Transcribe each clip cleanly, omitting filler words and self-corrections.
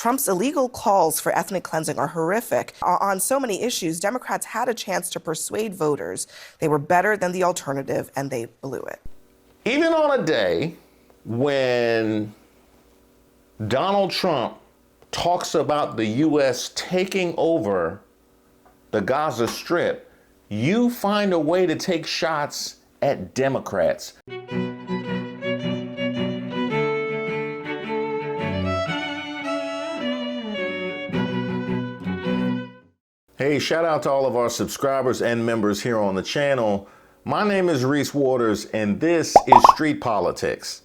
Trump's illegal calls for ethnic cleansing are horrific. On so many issues, Democrats had a chance to persuade voters they were better than the alternative, and they blew it. Even on a day when Donald Trump talks about the U.S. taking over the Gaza Strip, you find a way to take shots at Democrats. Hey, shout out to all of our subscribers and members here on the channel. My name is Reese Waters, and this is Street Politics.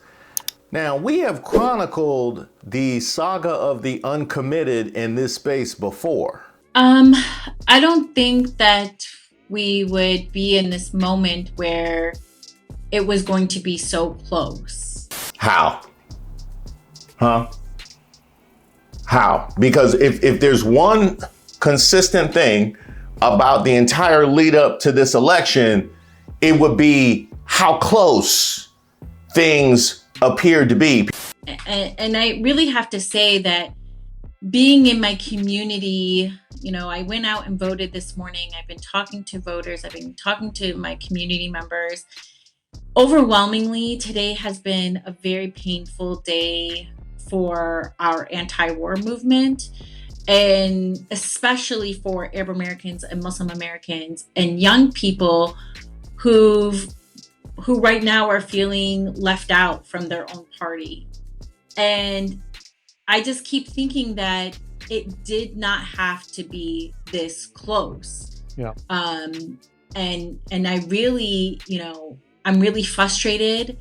Now, we have chronicled the saga of the uncommitted in this space before. I don't think that we would be in this moment where it was going to be so close. How? Huh? How? Because if there's one consistent thing about the entire lead up to this election, it would be how close things appeared to be. And I really have to say that being in my community, I went out and voted this morning. I've been talking to voters. I've been talking to my community members. Overwhelmingly, today has been a very painful day for our anti-war movement, and especially for Arab Americans and Muslim Americans and young people who right now are feeling left out from their own party. And I just keep thinking that it did not have to be this close. Yeah. And I really, I'm really frustrated.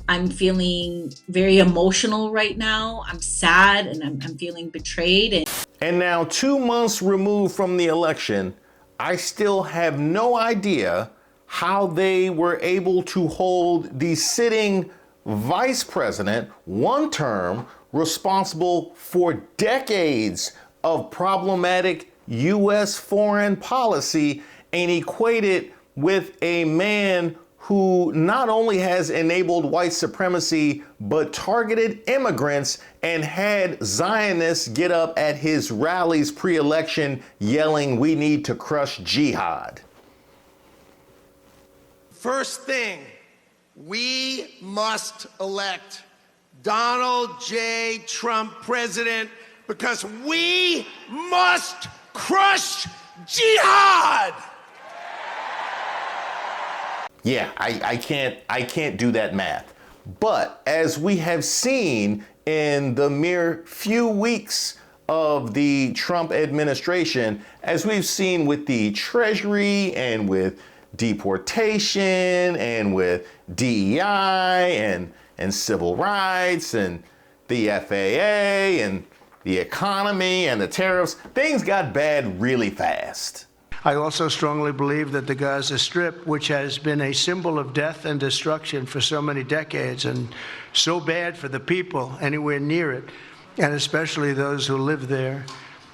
I'm feeling very emotional right now. I'm sad and I'm feeling betrayed. And now, 2 months removed from the election, I still have no idea how they were able to hold the sitting vice president, one term, responsible for decades of problematic U.S. foreign policy, and equate it with a man who not only has enabled white supremacy, but targeted immigrants and had Zionists get up at his rallies pre-election yelling, "We need to crush jihad." First thing, we must elect Donald J. Trump president because we must crush jihad. Yeah, I can't do that math. But as we have seen in the mere few weeks of the Trump administration, as we've seen with the Treasury and with deportation and with DEI and civil rights and the FAA and the economy and the tariffs, things got bad really fast. I also strongly believe that the Gaza Strip, which has been a symbol of death and destruction for so many decades and so bad for the people anywhere near it, and especially those who live there,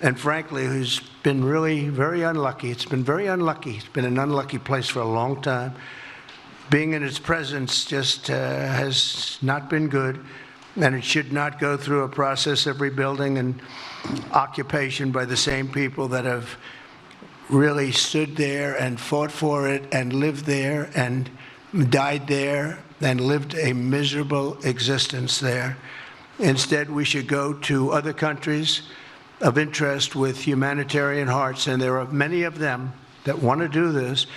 and frankly, who's been really very unlucky. It's been very unlucky. It's been an unlucky place for a long time. Being in its presence just has not been good, and it should not go through a process of rebuilding and occupation by the same people that have really stood there and fought for it and lived there and died there and lived a miserable existence there. Instead, we should go to other countries of interest with humanitarian hearts, and there are many of them that want to do this,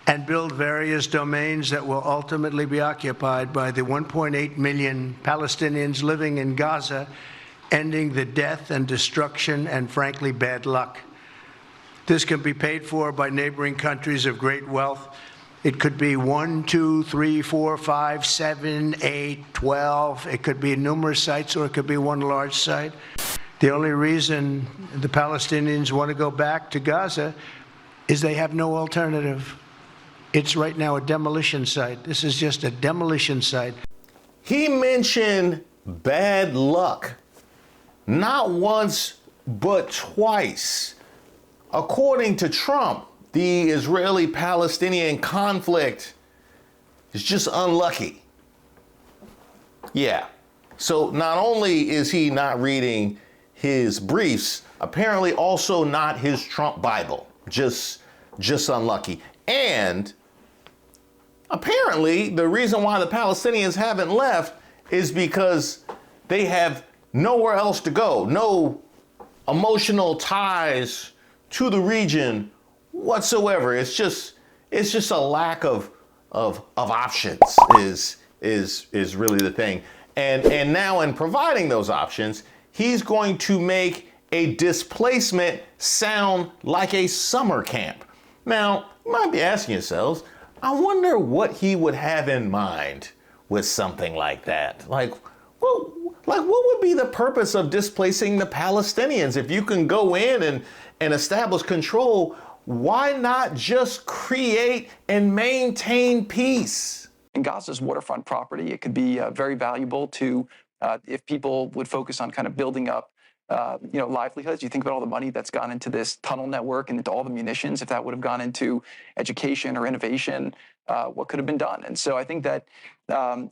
and build various domains that will ultimately be occupied by the 1.8 million Palestinians living in Gaza, ending the death and destruction and, frankly, bad luck. This can be paid for by neighboring countries of great wealth. It could be 1, 2, 3, 4, 5, 7, 8, 12. It could be numerous sites, or it could be one large site. The only reason the Palestinians want to go back to Gaza is they have no alternative. It's right now a demolition site. This is just a demolition site. He mentioned bad luck, not once, but twice. According to Trump, the Israeli-Palestinian conflict is just unlucky. Yeah. So not only is he not reading his briefs, apparently also not his Trump Bible. Just unlucky. And apparently the reason why the Palestinians haven't left is because they have nowhere else to go. No emotional ties to the region whatsoever. It's just a lack of options is really the thing. And now in providing those options, he's going to make a displacement sound like a summer camp. Now, you might be asking yourselves, I wonder what he would have in mind with something like that. Like what would be the purpose of displacing the Palestinians? If you can go in and establish control, why not just create and maintain peace? In Gaza's waterfront property, it could be very valuable to, if people would focus on kind of building up livelihoods. You think about all the money that's gone into this tunnel network and into all the munitions. If that would have gone into education or innovation, what could have been done? And so I think that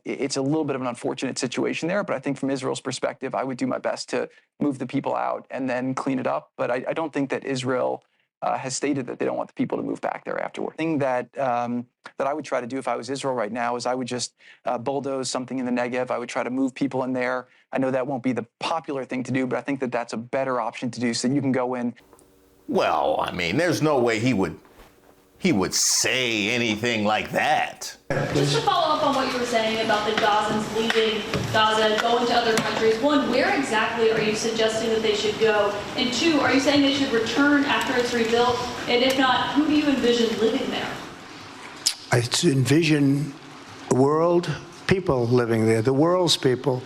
it's a little bit of an unfortunate situation there. But I think from Israel's perspective, I would do my best to move the people out and then clean it up. But I don't think that Israel has stated that they don't want the people to move back there afterward. The thing that I would try to do if I was Israel right now is I would just bulldoze something in the Negev. I would try to move people in there. I know that won't be the popular thing to do, but I think that that's a better option to do so that you can go in. Well, I mean, there's no way he would say anything like that. Just to follow up on what you were saying about the Gazans leaving Gaza, going to other countries. One, where exactly are you suggesting that they should go? And two, are you saying they should return after it's rebuilt? And if not, who do you envision living there? I envision world people living there, the world's people.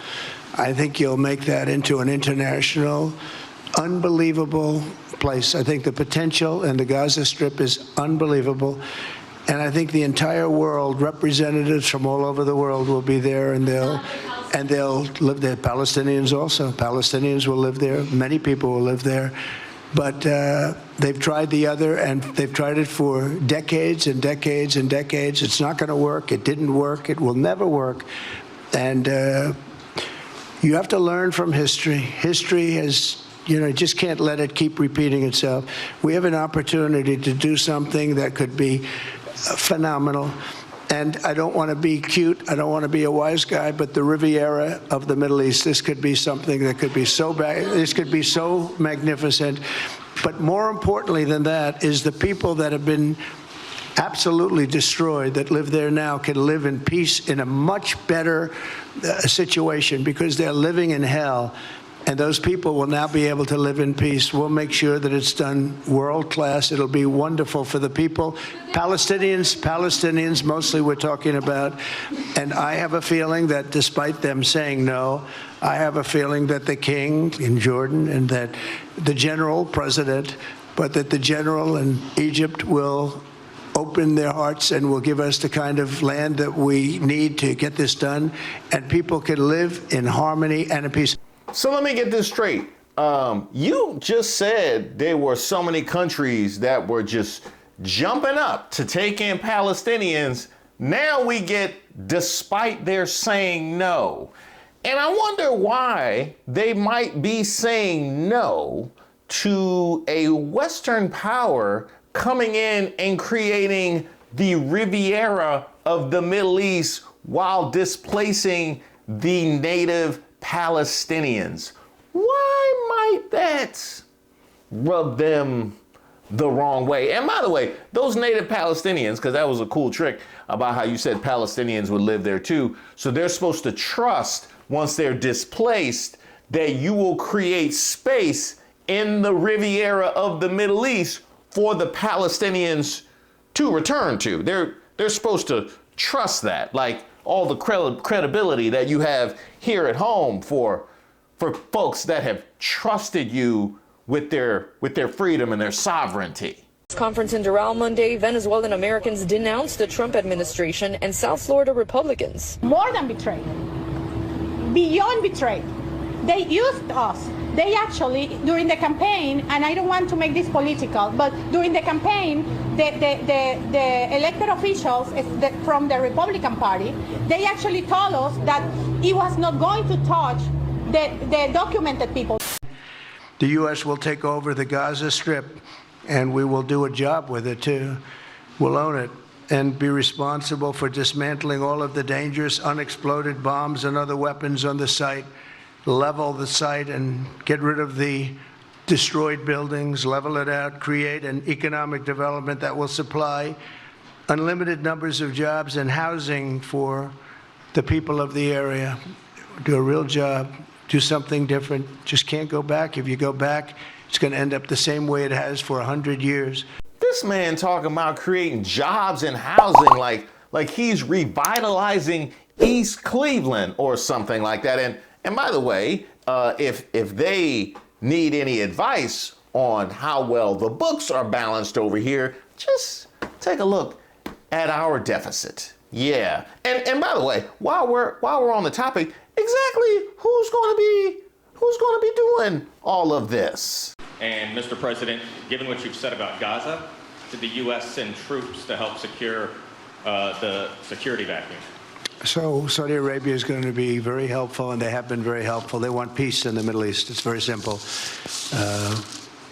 I think you'll make that into an international, unbelievable place. I think the potential in the Gaza Strip is unbelievable. And I think the entire world, representatives from all over the world will be there, and they'll live there. Palestinians also. Palestinians will live there. Many people will live there. But they've tried the other, and they've tried it for decades and decades and decades. It's not going to work. It didn't work. It will never work. And you have to learn from history. History has, just can't let it keep repeating itself. We have an opportunity to do something that could be phenomenal. And I don't want to be cute. I don't want to be a wise guy, but the Riviera of the Middle East, this could be something that could be so bad. This could be so magnificent. But more importantly than that is the people that have been absolutely destroyed that live there now can live in peace in a much better situation because they're living in hell. And those people will now be able to live in peace. We'll make sure that it's done world class. It'll be wonderful for the people. Palestinians mostly we're talking about. And I have a feeling that despite them saying no, I have a feeling that the king in Jordan and that the general president, but that the general in Egypt will open their hearts and will give us the kind of land that we need to get this done. And people can live in harmony and in peace. So let me get this straight. You just said there were so many countries that were just jumping up to take in Palestinians. Now we get despite their saying no. And I wonder why they might be saying no to a Western power coming in and creating the Riviera of the Middle East while displacing the native Palestinians. Why might that rub them the wrong way? And by the way, those native Palestinians, because that was a cool trick about how you said Palestinians would live there too. So they're supposed to trust once they're displaced that you will create space in the Riviera of the Middle East for the Palestinians to return to. They're supposed to trust that, like all the credibility that you have here at home for folks that have trusted you with their freedom and their sovereignty. Conference in Doral Monday, Venezuelan Americans denounced the Trump administration and South Florida Republicans. More than betrayed, beyond betrayed. They used us. They actually, during the campaign, and I don't want to make this political, but during the campaign, the elected officials from the Republican Party, they actually told us that it was not going to touch the documented people. The U.S. will take over the Gaza Strip, and we will do a job with it, too. We'll own it and be responsible for dismantling all of the dangerous unexploded bombs and other weapons on the site, level the site and get rid of the destroyed buildings, level it out, create an economic development that will supply unlimited numbers of jobs and housing for the people of the area. Do a real job, do something different. Just can't go back. If you go back, it's going to end up the same way it has for 100 years. This man talking about creating jobs and housing like he's revitalizing East Cleveland or something like that. And by the way, if they need any advice on how well the books are balanced over here, just take a look at our deficit. Yeah. And by the way, while we're on the topic, exactly who's going to be doing all of this? And Mr. President, given what you've said about Gaza, did the U.S. send troops to help secure the security vacuum? So Saudi Arabia is going to be very helpful, and they have been very helpful. They want peace in the Middle East. It's very simple.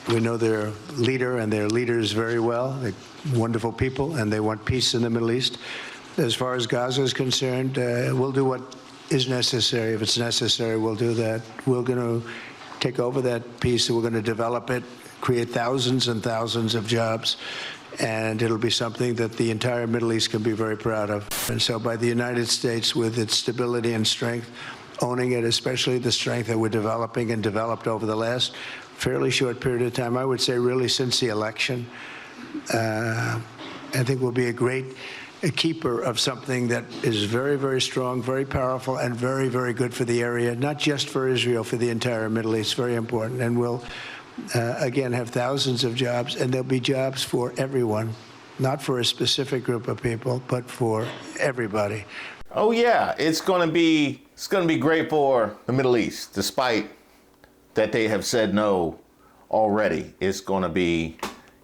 We know their leader and their leaders very well. They're wonderful people, and they want peace in the Middle East. As far as Gaza is concerned, we'll do what is necessary. If it's necessary, we'll do that. We're going to take over that piece, and we're going to develop it, create thousands and thousands of jobs, and it'll be something that the entire Middle East can be very proud of. And so by the United States, with its stability and strength, owning it, especially the strength that we're developing and developed over the last fairly short period of time, I would say really since the election, I think we'll be a keeper of something that is very, very strong, very powerful, and very, very good for the area, not just for Israel, for the entire Middle East. Very important. And we'll, again, have thousands of jobs, and there'll be jobs for everyone, not for a specific group of people, but for everybody. Oh yeah, it's going to be great for the Middle East, despite that they have said no already. It's going to be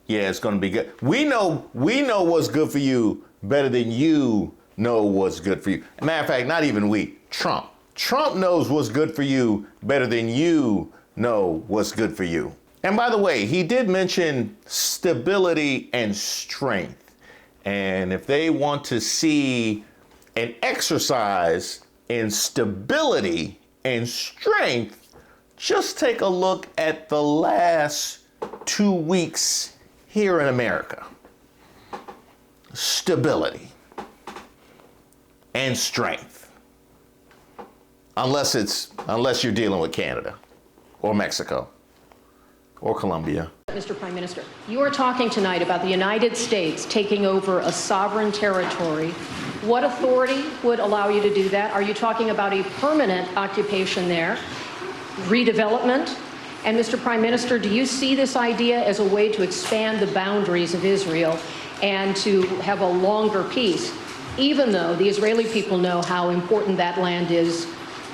good. We know what's good for you better than you know what's good for you. Matter of fact, not even we, Trump. Trump knows what's good for you better than you know what's good for you. And by the way, he did mention stability and strength. And if they want to see an exercise in stability and strength, just take a look at the last 2 weeks here in America. Stability and strength. Unless you're dealing with Canada or Mexico or Colombia. Mr. Prime Minister, you are talking tonight about the United States taking over a sovereign territory. What authority would allow you to do that? Are you talking about a permanent occupation there, redevelopment? And Mr. Prime Minister, do you see this idea as a way to expand the boundaries of Israel and to have a longer peace, even though the Israeli people know how important that land is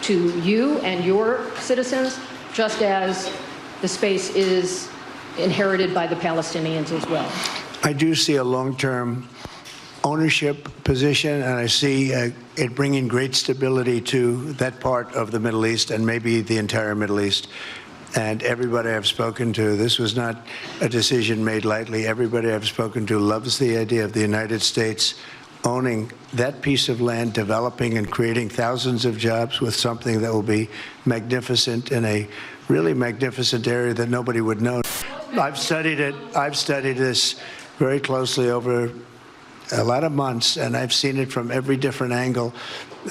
to you and your citizens, just as the space is inherited by the Palestinians as well? I do see a long-term ownership position, and I see it bringing great stability to that part of the Middle East and maybe the entire Middle East. And everybody I've spoken to, this was not a decision made lightly. Everybody I've spoken to loves the idea of the United States owning that piece of land, developing and creating thousands of jobs with something that will be magnificent in a really magnificent area that nobody would know. I've studied it. I've studied this very closely over a lot of months, and I've seen it from every different angle.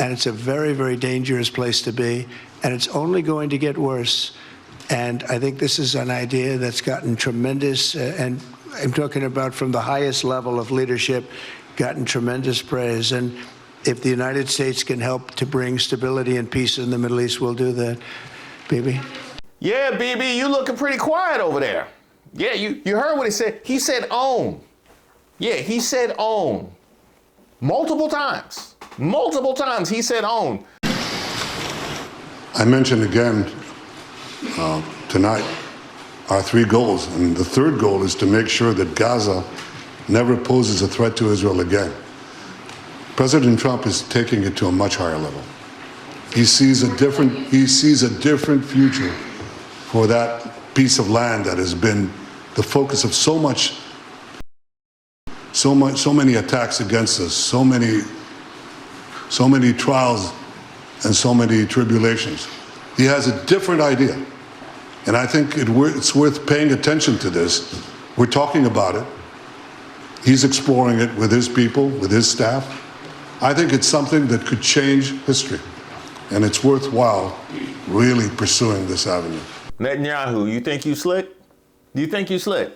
And it's a very, very dangerous place to be, and it's only going to get worse. And I think this is an idea that's gotten tremendous, and I'm talking about from the highest level of leadership, gotten tremendous praise. And if the United States can help to bring stability and peace in the Middle East, we'll do that. Bibi? Yeah, Bibi, you looking pretty quiet over there. Yeah, you heard what he said. He said own. Yeah, he said own. Multiple times. Multiple times he said own. I mentioned again tonight our 3 goals, and the third goal is to make sure that Gaza never poses a threat to Israel again. President Trump is taking it to a much higher level. He sees a different future for that piece of land that has been the focus of so many attacks against us, so many trials and so many tribulations. He has a different idea. And I think it's worth paying attention to this. We're talking about it. He's exploring it with his people, with his staff. I think it's something that could change history. And it's worthwhile really pursuing this avenue. Netanyahu, you think you slick? Do you think you slick?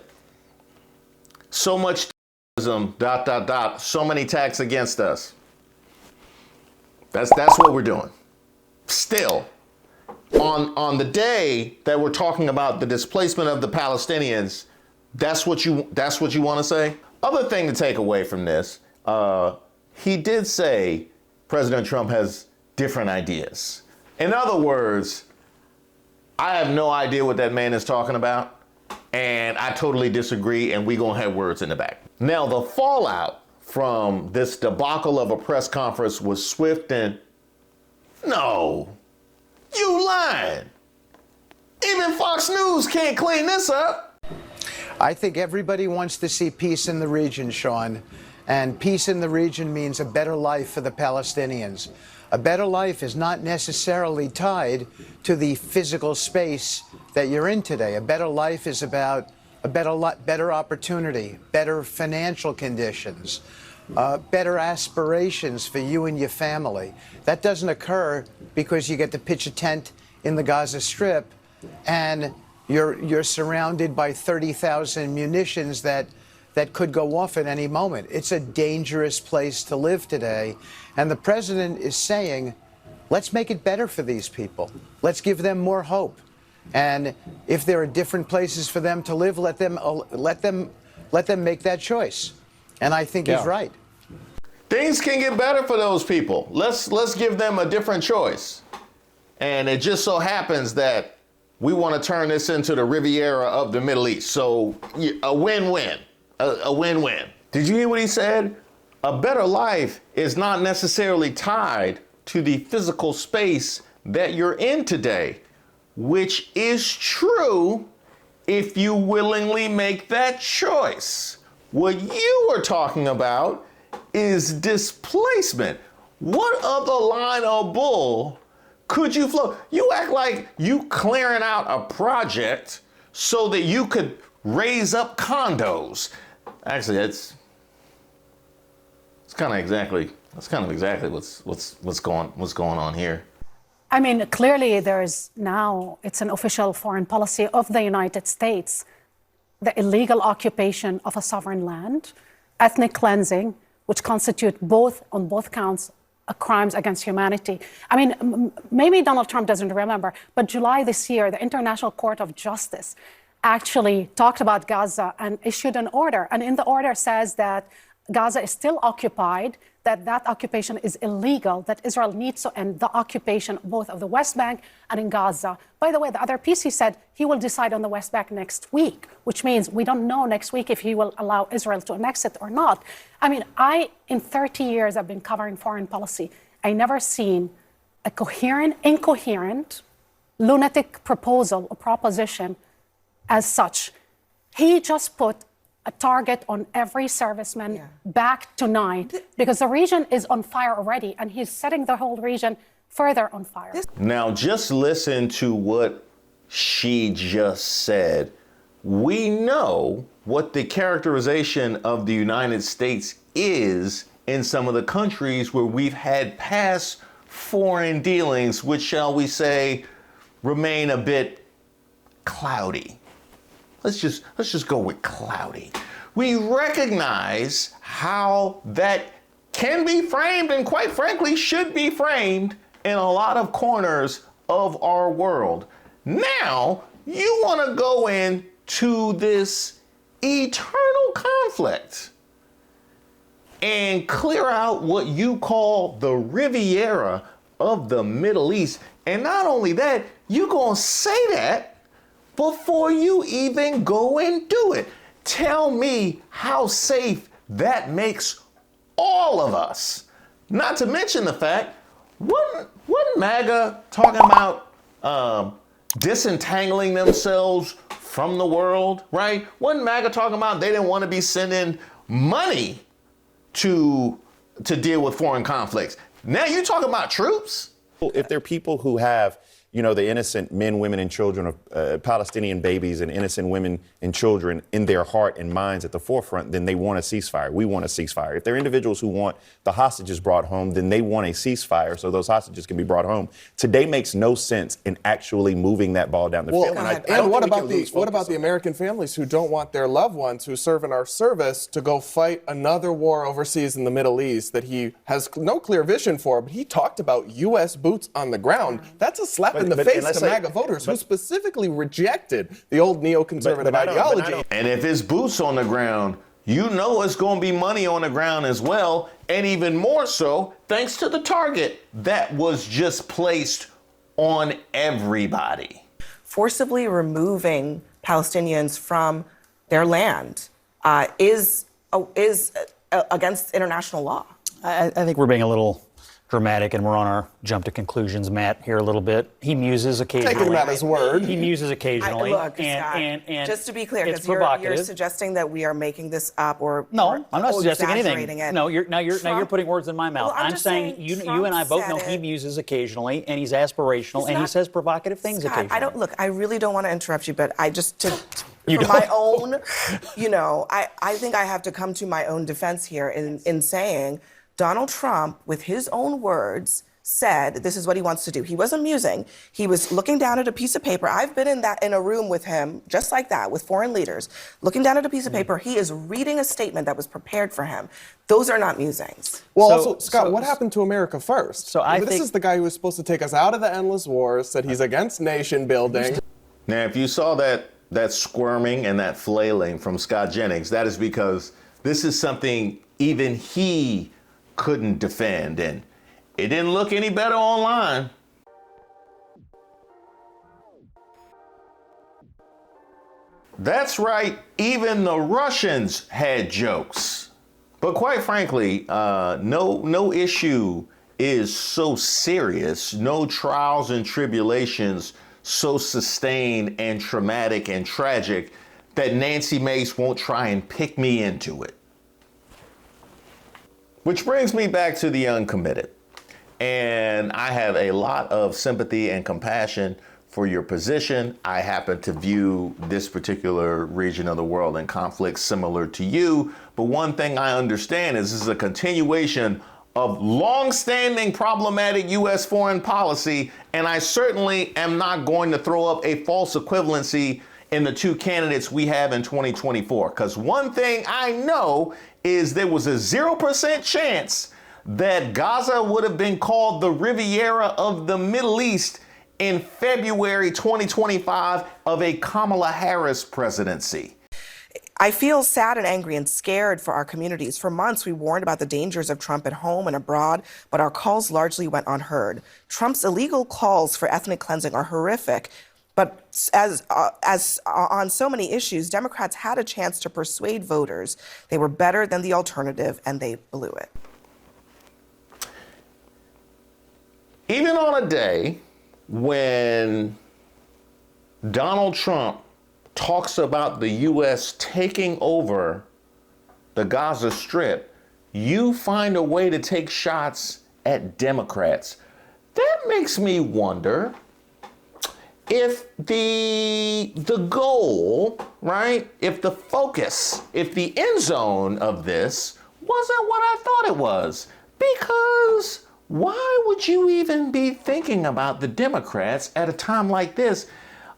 So much terrorism, ... so many attacks against us. That's what we're doing. Still, on the day that we're talking about the displacement of the Palestinians, that's what you want to say? Other thing to take away from this, he did say President Trump has different ideas. In other words, I have no idea what that man is talking about, and I totally disagree, and we gonna have words in the back. Now, the fallout from this debacle of a press conference was swift and... No, you lying. Even Fox News can't clean this up. I think everybody wants to see peace in the region, Sean. And peace in the region means a better life for the Palestinians. A better life is not necessarily tied to the physical space that you're in today. A better life is about a better opportunity, better financial conditions, better aspirations for you and your family. That doesn't occur because you get to pitch a tent in the Gaza Strip and you're surrounded by 30,000 munitions that could go off at any moment. It's a dangerous place to live today. And the president is saying, let's make it better for these people. Let's give them more hope. And if there are different places for them to live, let them make that choice. And I think he's right. Things can get better for those people. Let's give them a different choice. And it just so happens that we want to turn this into the Riviera of the Middle East. So a win-win. A win-win. Did you hear what he said? A better life is not necessarily tied to the physical space that you're in today, which is true if you willingly make that choice. What you are talking about is displacement. What other line of bull could you float? You act like you clearing out a project so that you could raise up condos. Actually, that's kind of exactly what's going on here. I mean, clearly it's an official foreign policy of the United States, the illegal occupation of a sovereign land, ethnic cleansing, which constitute on both counts, crimes against humanity. I mean, maybe Donald Trump doesn't remember, but July this year, the International Court of Justice actually talked about Gaza and issued an order. And in the order says that Gaza is still occupied, that occupation is illegal, that Israel needs to end the occupation both of the West Bank and in Gaza. By the way, the other piece, he said he will decide on the West Bank next week, which means we don't know next week if he will allow Israel to annex it or not. I mean, in 30 years, I've been covering foreign policy. I never seen a incoherent, lunatic proposal or proposition as such. He just put a target on every serviceman back tonight because the region is on fire already and he's setting the whole region further on fire. Now just listen to what she just said. We know what the characterization of the United States is in some of the countries where we've had past foreign dealings, which, shall we say, remain a bit cloudy. Let's just go with cloudy. We recognize how that can be framed and quite frankly should be framed in a lot of corners of our world. Now, you want to go into this eternal conflict and clear out what you call the Riviera of the Middle East. And not only that, you're going to say that before you even go and do it. Tell me how safe that makes all of us. Not to mention the fact, wasn't MAGA talking about disentangling themselves from the world, right? Wasn't MAGA talking about they didn't want to be sending money to deal with foreign conflicts? Now you talking about troops? If there are people who have, the innocent men, women, and children of Palestinian babies and innocent women and children in their heart and minds at the forefront, then they want a ceasefire. We want a ceasefire. If there are individuals who want the hostages brought home, then they want a ceasefire so those hostages can be brought home. Today makes no sense in actually moving that ball down the field. And what about the American families who don't want their loved ones who serve in our service to go fight another war overseas in the Middle East that he has no clear vision for, but he talked about U.S. boots on the ground? That's a slap in the face to MAGA voters who specifically rejected the old neoconservative ideology. And if it's boots on the ground, it's going to be money on the ground as well. And even more so, thanks to the target that was just placed on everybody. Forcibly removing Palestinians from their land is against international law. I think we're being a little dramatic, and we're on our jump to conclusions, Matt, here a little bit. He muses occasionally. Taking him at his word. He muses occasionally. Look, and just to be clear, it's because you're suggesting that we are making this up or no, I'm not suggesting anything. It. No, you're putting words in my mouth. Well, I'm saying you and I both know he muses occasionally, and he's aspirational, and he says provocative things occasionally. I really don't want to interrupt you, but I just for my own, I think I have to come to my own defense here in saying Donald Trump, with his own words, said this is what he wants to do. He wasn't musing. He was looking down at a piece of paper. I've been in a room with him, just like that, with foreign leaders, looking down at a piece of paper. He is reading a statement that was prepared for him. Those are not musings. Well, Scott, what happened to America First? So this is the guy who was supposed to take us out of the endless wars, said he's against nation building. Now, if you saw that squirming and that flailing from Scott Jennings, that is because this is something even he couldn't defend, and it didn't look any better online. That's right, even the Russians had jokes. But quite frankly, no issue is so serious, no trials and tribulations so sustained and traumatic and tragic that Nancy Mace won't try and pick me into it. Which brings me back to the uncommitted. And I have a lot of sympathy and compassion for your position. I happen to view this particular region of the world in conflict similar to you. But one thing I understand is this is a continuation of long-standing problematic U.S. foreign policy. And I certainly am not going to throw up a false equivalency in the two candidates we have in 2024. Because one thing I know is there was a 0% chance that Gaza would have been called the Riviera of the Middle East in February 2025 of a Kamala Harris presidency. I feel sad and angry and scared for our communities. For months, we warned about the dangers of Trump at home and abroad, but our calls largely went unheard. Trump's illegal calls for ethnic cleansing are horrific. But as on so many issues, Democrats had a chance to persuade voters they were better than the alternative, and they blew it. Even on a day when Donald Trump talks about the U.S. taking over the Gaza Strip, you find a way to take shots at Democrats. That makes me wonder if the goal, right, if the focus, if the end zone of this wasn't what I thought it was. Because why would you even be thinking about the Democrats at a time like this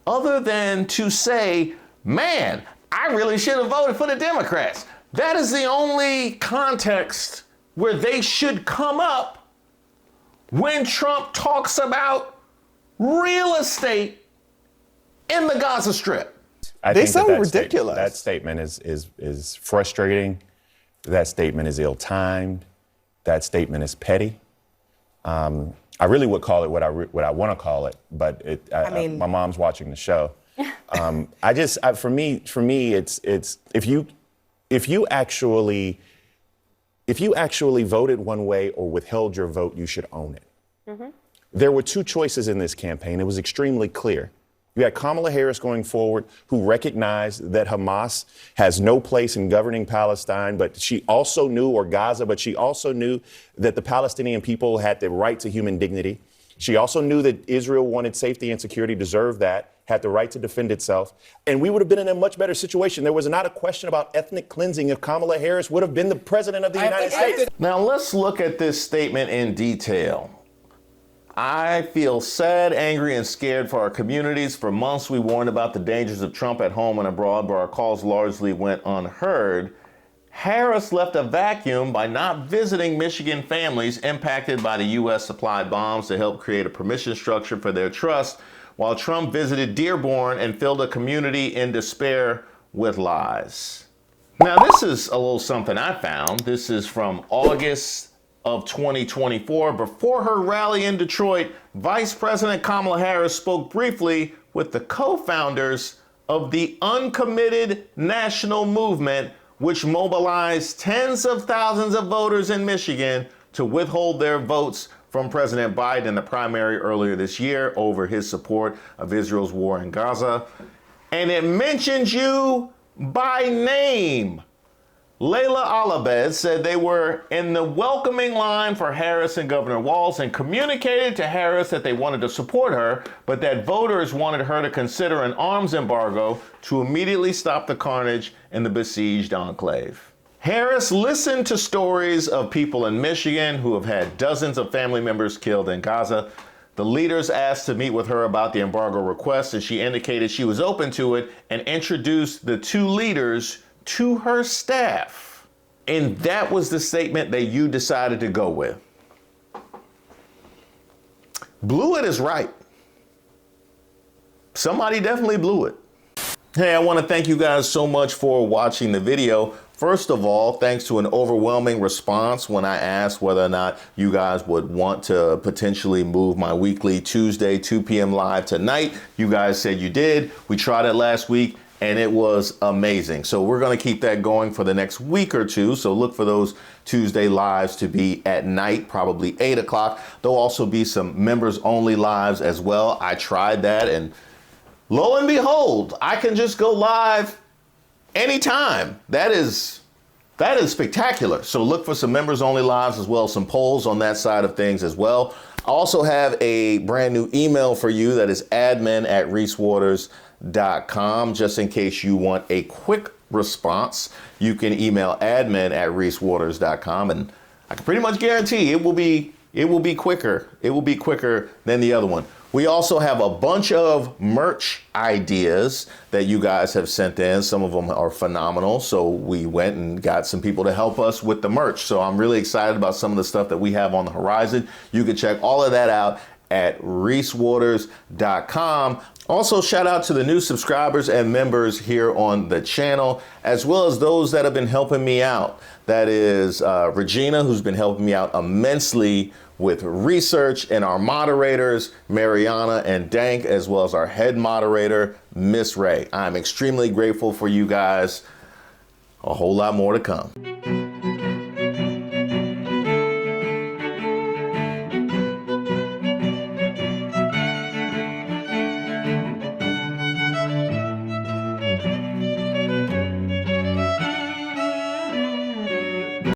other than to say, man, I really should have voted for the Democrats? That is the only context where they should come up when Trump talks about real estate in the Gaza Strip. They sound ridiculous. That statement is frustrating. That statement is ill-timed. That statement is petty. I really would call it what I want to call it, but my mom's watching the show. For me, it's if you actually voted one way or withheld your vote, you should own it. Mm-hmm. There were two choices in this campaign. It was extremely clear. You had Kamala Harris going forward, who recognized that Hamas has no place in governing Palestine, but she also knew, or Gaza, but she also knew that the Palestinian people had the right to human dignity. She also knew that Israel wanted safety and security, deserved that, had the right to defend itself. And we would have been in a much better situation. There was not a question about ethnic cleansing if Kamala Harris would have been the president of the United States. Now let's look at this statement in detail. I feel sad, angry, and scared for our communities. For months, we warned about the dangers of Trump at home and abroad, but our calls largely went unheard. Harris left a vacuum by not visiting Michigan families impacted by the U.S. supplied bombs to help create a permission structure for their trust, while Trump visited Dearborn and filled a community in despair with lies. Now, this is a little something I found. This is from August of 2024. Before her rally in Detroit, Vice President Kamala Harris spoke briefly with the co-founders of the Uncommitted National Movement, which mobilized tens of thousands of voters in Michigan to withhold their votes from President Biden in the primary earlier this year over his support of Israel's war in Gaza. And it mentions you by name. Layla Alabed said they were in the welcoming line for Harris and Governor Walz and communicated to Harris that they wanted to support her, but that voters wanted her to consider an arms embargo to immediately stop the carnage in the besieged enclave. Harris listened to stories of people in Michigan who have had dozens of family members killed in Gaza. The leaders asked to meet with her about the embargo request, and she indicated she was open to it and introduced the two leaders to her staff. And that was the statement that you decided to go with. Blew it is right. Somebody definitely blew it. Hey, I want to thank you guys so much for watching the video. First of all, thanks to an overwhelming response when I asked whether or not you guys would want to potentially move my weekly Tuesday 2 p.m. live tonight. You guys said you did. We tried it last week and it was amazing. So we're going to keep that going for the next week or two. So look for those Tuesday lives to be at night, probably 8 o'clock. There'll also be some members only lives as well. I tried that and lo and behold, I can just go live anytime. That is spectacular. So look for some members only lives as well as some polls on that side of things as well. I also have a brand new email for you that is admin@reesewaters.com. Just in case you want a quick response, you can email admin@reesewaters.com, and I can pretty much guarantee it will be quicker. It will be quicker than the other one. We also have a bunch of merch ideas that you guys have sent in. Some of them are phenomenal. So we went and got some people to help us with the merch. So I'm really excited about some of the stuff that we have on the horizon. You can check all of that out at reesewaters.com. Also, shout out to the new subscribers and members here on the channel, as well as those that have been helping me out. That is Regina, who's been helping me out immensely with research, and our moderators, Mariana and Dank, as well as our head moderator, Miss Ray. I'm extremely grateful for you guys. A whole lot more to come.